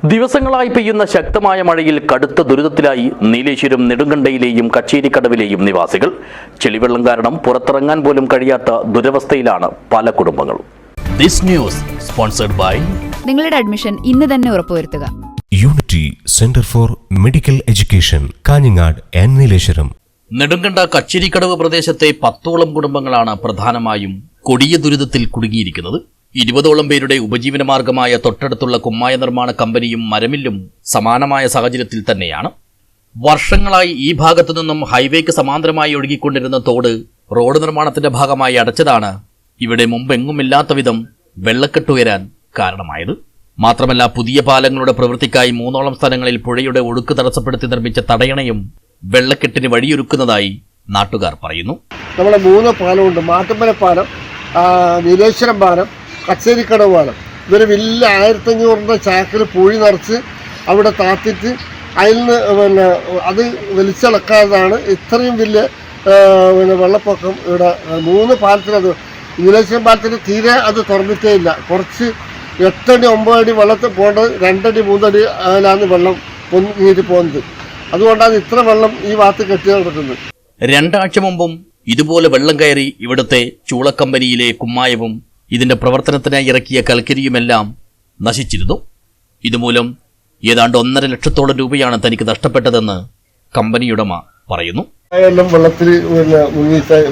ദിവസങ്ങളായി പെയ്യുന്ന ശക്തമായ മഴയിൽ കടുത്ത ദുരിതത്തിലായി നീലേശ്വരം നെടുങ്കണ്ടയിലെയും കച്ചേരിക്കടവിലെയും നിവാസികൾ. ചെളിവെള്ളം കാരണം പുറത്തിറങ്ങാൻ പോലും കഴിയാത്ത ദുരവസ്ഥയിലാണ് പല കുടുംബങ്ങളും. ദിസ് ന്യൂസ് സ്പോൺസർഡ് ബൈ നിങ്ങളുടെ അഡ്മിഷൻ ഇന്ന് തന്നെ ഉറപ്പുവരുത്തുക. Unity centre for medical education, Kanhangad and Nileshwaram. നെടുങ്കണ്ട കച്ചേരിക്കടവ് പ്രദേശത്തെ 10ഓളം കുടുംബങ്ങളാണ് പ്രധാനമായും കൊടിയ ദുരിതത്തിൽ കുടുങ്ങിയിരിക്കുന്നത്. 20ഓളം പേരുടെ ഉപജീവനമാർഗമായ തൊട്ടടുത്തുള്ള കുമ്മായ നിർമ്മാണ കമ്പനിയും മരമില്ലും സമാനമായ സാഹചര്യത്തിൽ തന്നെയാണ്. വർഷങ്ങളായി ഈ ഭാഗത്തു നിന്നും ഹൈവേക്ക് സമാന്തരമായി ഒഴുകിക്കൊണ്ടിരുന്ന തോട് റോഡ് നിർമ്മാണത്തിന്റെ ഭാഗമായി അടച്ചതാണ് ഇവിടെ മുമ്പെങ്ങുമില്ലാത്ത വിധം വെള്ളക്കെട്ടുയരാൻ കാരണമായത്. മാത്രമല്ല, പുതിയ പാലങ്ങളുടെ പ്രവൃത്തിക്കായി 3ഓളം സ്ഥലങ്ങളിൽ പുഴയുടെ ഒഴുക്ക് തടസ്സപ്പെടുത്തി നിർമ്മിച്ച തടയണയും വെള്ളക്കെട്ടിന് വഴിയൊരുക്കുന്നതായി നാട്ടുകാർ പറയുന്നു. നമ്മളെ 3 പാലമുണ്ട്. മാട്ടുമ്പല പാലം, നീലേശ്വരം പാലം, കച്ചേരിക്കടവ് പാലം. ഇതൊരു വലിയ 1500 ചാക്കിൽ പൂഴി നിറച്ച് അവിടെ താത്തിട്ട് അതിൽ നിന്ന് അത് വലിച്ചിളക്കാതാണ് ഇത്രയും വലിയ വെള്ളപ്പൊക്കം ഇവിടെ 3 പാലത്തിനത്. നീലേശ്വരം പാലത്തിന് തീരെ അത് തുറന്നിട്ടേ ഇല്ല. കുറച്ച് 8 അടി 9 അടി വെള്ളത്തിൽ പോകേണ്ടത് 2 അടി 3 അടി അതിലാണ് വെള്ളം പൊങ്ങിയിട്ട് പോകുന്നത്. അതുകൊണ്ടാണ് ഇത്ര വെള്ളം ഈ ഭാഗത്ത് കെട്ടി നടക്കുന്നത്. 2 ആഴ്ച മുമ്പും ഇതുപോലെ വെള്ളം കയറി ഇവിടുത്തെ ചൂളക്കമ്പനിയിലെ കുമ്മായവും ഇതിന്റെ പ്രവർത്തനത്തിനായി ഇറക്കിയ കൽക്കരിയുമെല്ലാം നശിച്ചിരുന്നു. ഇതുമൂലം ഏതാണ്ട് 1.5 ലക്ഷത്തോളം രൂപയാണ് തനിക്ക് നഷ്ടപ്പെട്ടതെന്ന് കമ്പനിയുടമ പറയുന്നു. എല്ലാം വെള്ളത്തിൽ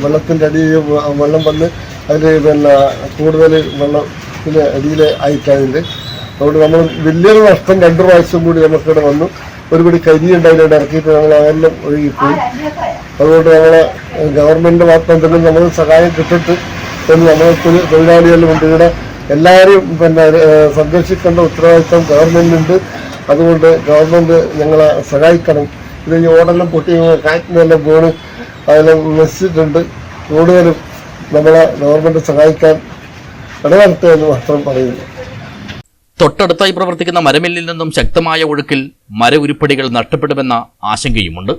വെള്ളത്തിൻ്റെ അടിയിൽ വെള്ളം വന്ന് അതിൽ കൂടുതൽ വെള്ളത്തിൻ്റെ അടിയിൽ ആയിട്ടായത്. അതുകൊണ്ട് നമ്മൾ വലിയൊരു നഷ്ടം 2 പ്രാവശ്യം കൂടി നമുക്കിവിടെ വന്നു. ഒരുപടി കരിയുണ്ട് അതിലൂടെ ഇറക്കിയിട്ട് നമ്മൾ അതെല്ലാം ഒഴുകിപ്പോയി. അതുകൊണ്ട് നമ്മളെ ഗവൺമെൻറ് ഭാഗത്ത് എന്തെങ്കിലും നമ്മൾ സഹായം കിട്ടിട്ട് എന്ന് നമ്മൾ തൊഴിലാളികളിലും ഉണ്ട്. ഇവിടെ എല്ലാവരെയും സംരക്ഷിക്കേണ്ട ഉത്തരവാദിത്വം ഗവൺമെൻറ്റുണ്ട്. അതുകൊണ്ട് ഗവൺമെൻറ് ഞങ്ങളെ സഹായിക്കണം. ഇത് ഈ ഓടെല്ലാം പൊട്ടി കാറ്റിനെല്ലാം വീണ് അതെല്ലാം നശിച്ചിട്ടുണ്ട്. കൂടുതലും നമ്മളെ ഗവൺമെൻറ് സഹായിക്കാൻ ഇടവരട്ടെ എന്ന് മാത്രം പറയുന്നു. തൊട്ടടുത്തായി പ്രവർത്തിക്കുന്ന മരമില്ലിൽ നിന്നും ശക്തമായ ഒഴുക്കിൽ മരഉരുപ്പടികൾ നഷ്ടപ്പെടുമെന്ന ആശങ്കയുമുണ്ട്.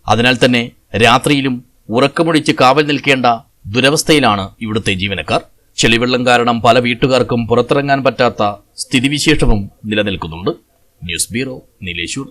അതിനാൽ തന്നെ രാത്രിയിലും ഉറക്കമൊഴിച്ച് കാവൽ നിൽക്കേണ്ട ദുരവസ്ഥയിലാണ് ഇവിടുത്തെ ജീവനക്കാർ. ചെളിവെള്ളം കാരണം പല വീട്ടുകാർക്കും പുറത്തിറങ്ങാൻ പറ്റാത്ത സ്ഥിതിവിശേഷവും നിലനിൽക്കുന്നുണ്ട്. News bureau, Nileshwar.